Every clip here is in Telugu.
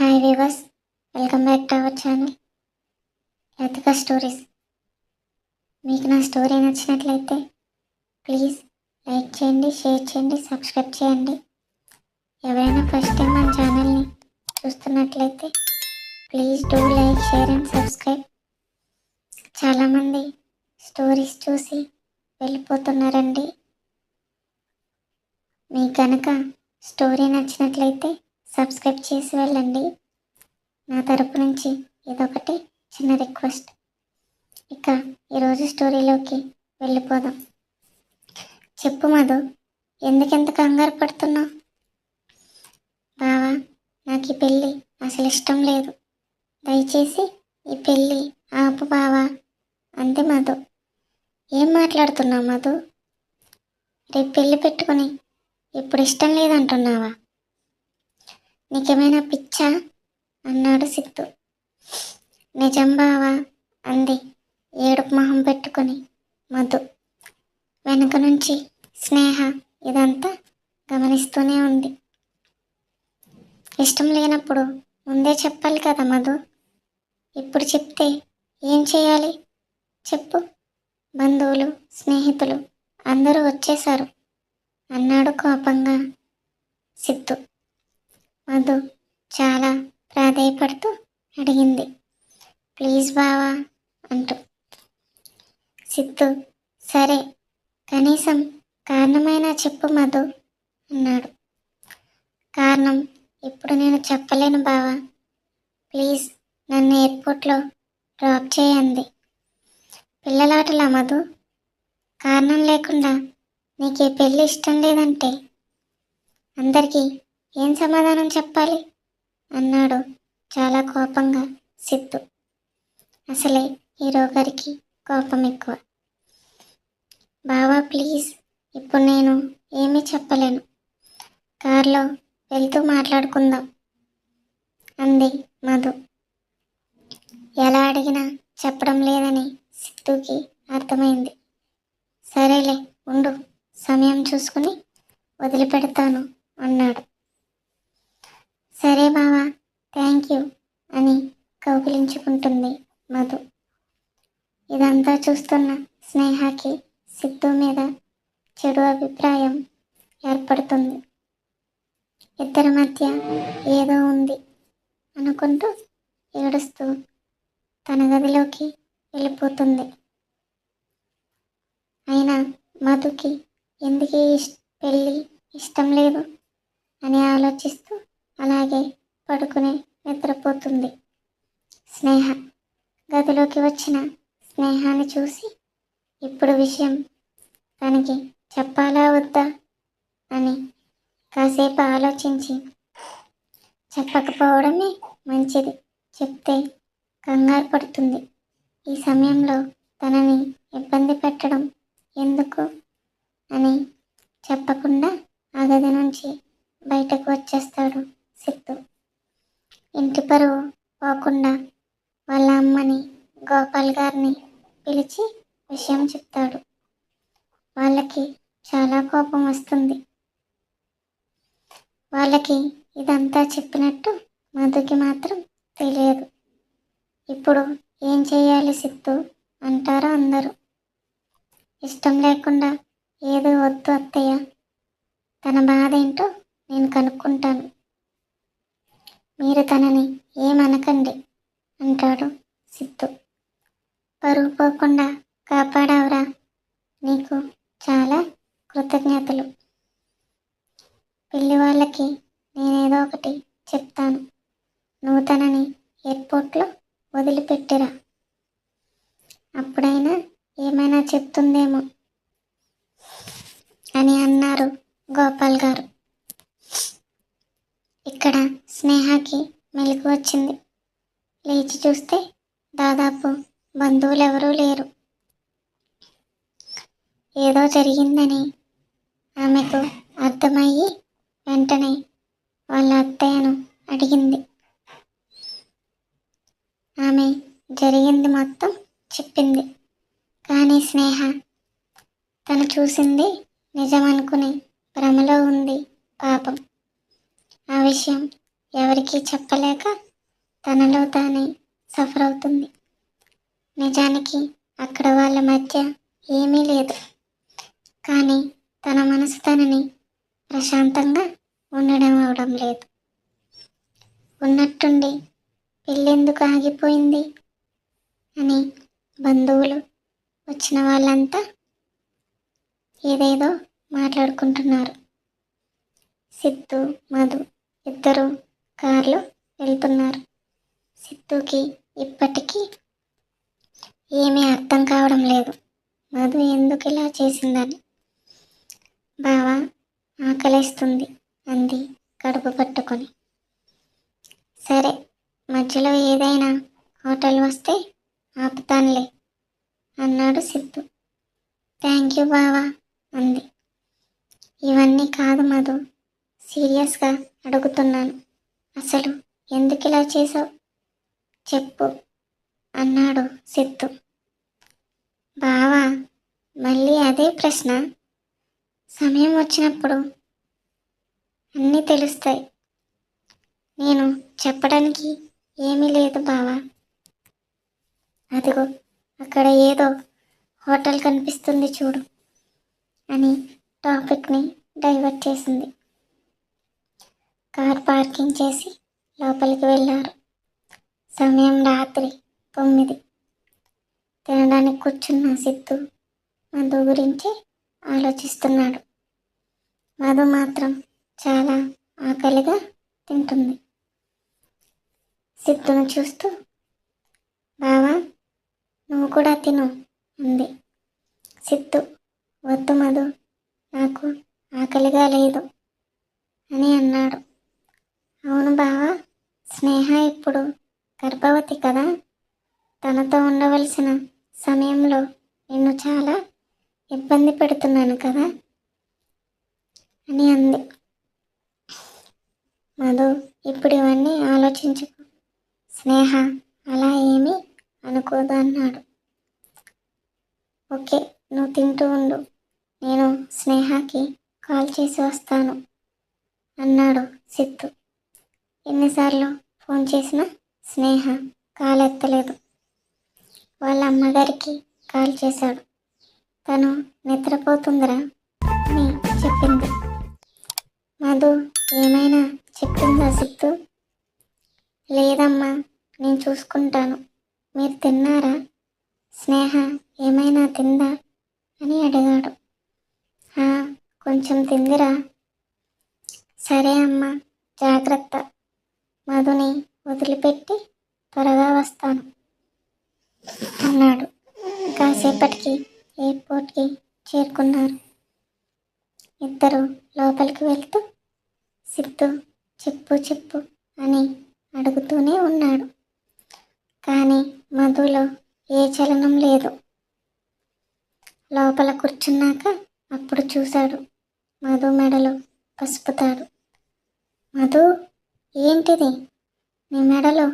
Hi weavers, welcome back to our channel Latika stories. మీకు నా స్టోరీ నచ్చినట్లయితే ప్లీజ్ లైక్ చేయండి, షేర్ చేయండి, సబ్స్క్రైబ్ చేయండి. ఎవరైనా ఫస్ట్ టైం మన ఛానల్ని చూస్తున్నట్లయితే please do like, share and subscribe. చాలామంది స్టోరీస్ చూసి వెళ్ళిపోతున్నారండి. మీకు కనుక స్టోరీ నచ్చినట్లయితే సబ్స్క్రైబ్ చేసి వెళ్ళండి. నా తరపు నుంచి ఇదొకటి చిన్న రిక్వెస్ట్. ఇక ఈరోజు స్టోరీలోకి వెళ్ళిపోదాం. చెప్పు మధు, ఎందుకెంత కంగారు పడుతున్నావు? బావా, నాకు ఈ పెళ్ళి అసలు ఇష్టం లేదు. దయచేసి ఈ పెళ్ళి ఆపు బావా అంతే మధు. ఏం మాట్లాడుతున్నావు మధు? రేపు పెళ్ళి పెట్టుకుని ఇప్పుడు ఇష్టం లేదంటున్నావా? నీకేమైనా పిచ్చా అన్నాడు సిద్ధు. నిజం బావా అంది ఏడుపు మొహం పెట్టుకుని మధు. వెనక నుంచి స్నేహ ఇదంతా గమనిస్తూనే ఉంది. ఇష్టం లేనప్పుడు ముందే చెప్పాలి కదా మధు. ఇప్పుడు చెప్తే ఏం చేయాలి చెప్పు? బంధువులు, స్నేహితులు అందరూ వచ్చేశారు అన్నాడు కోపంగా సిద్ధు. మధు చాలా ప్రాధేయపడుతూ అడిగింది, ప్లీజ్ బావా అంటూ. సిద్ధు, సరే కనీసం కారణమైనా చెప్పు మధు అన్నాడు. కారణం ఇప్పుడు నేను చెప్పలేను బావా, ప్లీజ్ నన్ను ఎయిర్పోర్ట్లో డ్రాప్ చేయండి. పిల్లలాటలా మధు? కారణం లేకుండా నీకు ఈ పెళ్ళి ఇష్టం లేదంటే అందరికీ ఏం సమాధానం చెప్పాలి అన్నాడు చాలా కోపంగా సిద్ధు. అసలే హీరో గారికి కోపం ఎక్కువ. బావా ప్లీజ్, ఇప్పుడు నేను ఏమీ చెప్పలేను. కార్లో వెళ్తూ మాట్లాడుకుందాం అంది మధు. ఎలా అడిగినా చెప్పడం లేదని సిద్ధుకి అర్థమైంది. సరేలే ఉండు, సమయం చూసుకుని వదిలిపెడతాను అన్నాడు. సరే బావా, థ్యాంక్ యూ అని కౌగిలించుకుంటుంది మధు. ఇదంతా చూస్తున్న స్నేహకి సిద్ధు మీద చెడు అభిప్రాయం ఏర్పడుతుంది. ఇద్దరి మధ్య ఏదో ఉంది అనుకుంటూ ఏడుస్తూ తన గదిలోకి వెళ్ళిపోతుంది. అయినా మధుకి ఎందుకు పెళ్ళి ఇష్టం లేదు అని ఆలోచిస్తూ అలాగే పడుకుని నిద్రపోతుంది. స్నేహ గదిలోకి వచ్చిన స్నేహాన్ని చూసి ఇప్పుడు విషయం తనకి చెప్పాలా వద్దా అని కాసేపు ఆలోచించి చెప్పకపోవడమే మంచిది, చెప్తే కంగారు పడుతుంది. ఈ సమయంలో తనని ఇబ్బంది పెట్టడం ఎందుకు అని చెప్పకుండా ఆ గది నుంచి బయటకు వచ్చేస్తాడు సిద్ధు. ఇంటి పరువు పోకుండా వాళ్ళ అమ్మని, గోపాల్ గారిని పిలిచి విషయం చెప్తాడు. వాళ్ళకి చాలా కోపం వస్తుంది. వాళ్ళకి ఇదంతా చెప్పినట్టు మధుకి మాత్రం తెలియదు. ఇప్పుడు ఏం చేయాలి సిద్ధు అంటారో అందరూ. ఇష్టం లేకుండా ఏదో వద్దు అత్తయ్య, తన బాధ ఏంటో నేను కనుక్కుంటాను, మీరు తనని ఏమనకండి అంటాడు సిద్ధు. పరువు పోకుండా కాపాడావురా, నీకు చాలా కృతజ్ఞతలు. పెళ్లి వాళ్ళకి నేనేదో ఒకటి చెప్తాను, నువ్వు తనని ఎయిర్పోర్ట్లో వదిలిపెట్టిరా, అప్పుడైనా ఏమైనా చెప్తుందేమో అని అన్నారు గోపాల్ గారు. ఇక్కడ స్నేహకి మెలకు వచ్చింది. లేచి చూస్తే దాదాపు బంధువులు ఎవరూ లేరు. ఏదో జరిగిందని ఆమెకు అర్థమయ్యి వెంటనే వాళ్ళ అత్తయ్యను అడిగింది. ఆమె జరిగింది మొత్తం చెప్పింది. కానీ స్నేహ తను చూసింది నిజమనుకుని భ్రమలో ఉంది పాపం. ఆ విషయం ఎవరికీ చెప్పలేక తనలో తానే సఫర్ అవుతుంది. నిజానికి అక్కడ వాళ్ళ మధ్య ఏమీ లేదు, కానీ తన మనసు తనని ప్రశాంతంగా ఉండడం అవడం లేదు. ఉన్నట్టుండి పెళ్ళెందుకు ఆగిపోయింది అని బంధువులు వచ్చిన వాళ్ళంతా ఏదేదో మాట్లాడుకుంటున్నారు. సిద్ధు, మధు ఇద్దరు కార్లో వెళ్తున్నారు. సిద్ధుకి ఇప్పటికీ ఏమీ అర్థం కావడం లేదు, మధు ఎందుకు ఇలా చేసిందని. బావా, ఆకలేస్తుంది అంది కడుపు పట్టుకొని. సరే, మధ్యలో ఏదైనా హోటల్ వస్తే ఆపుతానులే అన్నాడు సిద్ధు. థ్యాంక్ యూ బావా అంది. ఇవన్నీ కాదు మధు, సీరియస్గా అడుగుతున్నాను. అసలు ఎందుకు ఇలా చేసావు చెప్పు అన్నాడు సిద్ధు. బావా, మళ్ళీ అదే ప్రశ్న? సమయం వచ్చినప్పుడు అన్నీ తెలుస్తాయి. నేను చెప్పడానికి ఏమీ లేదు బావా. అదిగో అక్కడ ఏదో హోటల్ కనిపిస్తుంది చూడు అని టాపిక్ని డైవర్ట్ చేసింది. కార్ పార్కింగ్ చేసి లోపలికి వెళ్ళారు. సమయం రాత్రి 9. తినడానికి కూర్చున్న సిద్ధు మధు గురించి ఆలోచిస్తున్నాడు. మధు మాత్రం చాలా ఆకలిగా తింటుంది. సిద్ధును చూస్తూ, బావా నువ్వు కూడా తిను అంది. సిద్ధు, వద్దు మధు, నాకు ఆకలిగా లేదు అని అన్నాడు. అవును బావా, స్నేహ ఇప్పుడు గర్భవతి కదా, తనతో ఉండవలసిన సమయంలో నిన్ను చాలా ఇబ్బంది పెడుతున్నాను కదా అని అంది. మధు, ఇప్పుడు ఇవన్నీ ఆలోచించుకో, స్నేహ అలా ఏమీ అనుకోదు అన్నాడు. ఓకే, నువ్వు తింటూ ఉండు, నేను స్నేహకి కాల్ చేసి వస్తాను అన్నాడు సిద్ధు. ఎన్నిసార్లు ఫోన్ చేసినా స్నేహ కాల్ ఎత్తలేదు. వాళ్ళ అమ్మగారికి కాల్ చేశాడు. తను నిద్రపోతుందిరా అని చెప్పింది. మధు ఏమైనా చెప్పిందా సిద్ధు? లేదమ్మా, నేను చూసుకుంటాను, మీరు తిన్నారా, స్నేహ ఏమైనా తిందా అని అడిగాడు. కొంచెం తిందిరా. సరే అమ్మా, జాగ్రత్త, మధుని వదిలిపెట్టి త్వరగా వస్తాను అన్నాడు. కాసేపటికి ఎయిర్పోర్ట్కి చేరుకున్నారు. ఇద్దరు లోపలికి వెళ్తూ సిద్ధు చెప్పు చెప్పు అని అడుగుతూనే ఉన్నాడు. కానీ మధులో ఏ చలనం లేదు. లోపల కూర్చున్నాక అప్పుడు చూశాడు మధు మెడలో పసుపు తాడు. మధు, ఏంటిది నీ మెడలో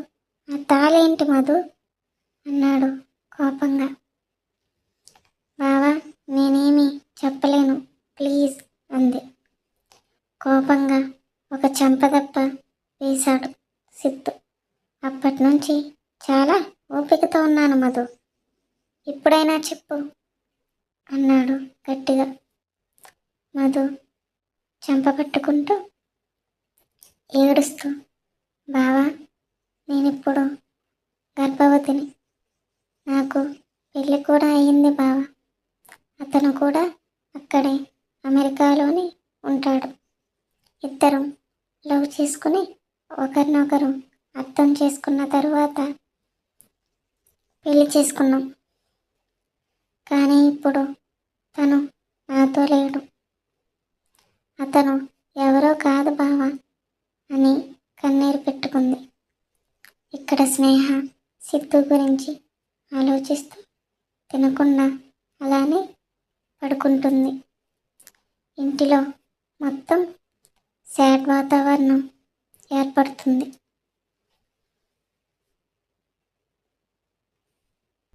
ఆ తాళేంటి మధు అన్నాడు కోపంగా. బావా, నేనేమీ చెప్పలేను ప్లీజ్ అంది. కోపంగా ఒక చెంపదెబ్బ వేశాడు సిద్ధు. అప్పటి నుంచి చాలా ఓపికతో ఉన్నాను మధు, ఇప్పుడైనా చెప్పు అన్నాడు గట్టిగా. మధు చెంప పట్టుకుంటూ ఏడుస్తూ, బావా, నేనిప్పుడు గర్భవతిని, నాకు పెళ్ళి కూడా అయ్యింది బావా, అతను కూడా అక్కడే అమెరికాలోనే ఉంటాడు. ఇద్దరం లవ్ చేసుకుని ఒకరినొకరు అర్థం చేసుకున్న తరువాత పెళ్లి చేసుకున్నాం. కానీ ఇప్పుడు తను నాతో లేడు. అతను ఎవరో కాదు బావా అని కన్నీరు పెట్టుకుంది. ఇక్కడ స్నేహ సిద్ధు గురించి ఆలోచిస్తూ తినకుండా అలానే పడుకుంటుంది. ఇంటిలో మొత్తం సాడ్ వాతావరణం ఏర్పడుతుంది.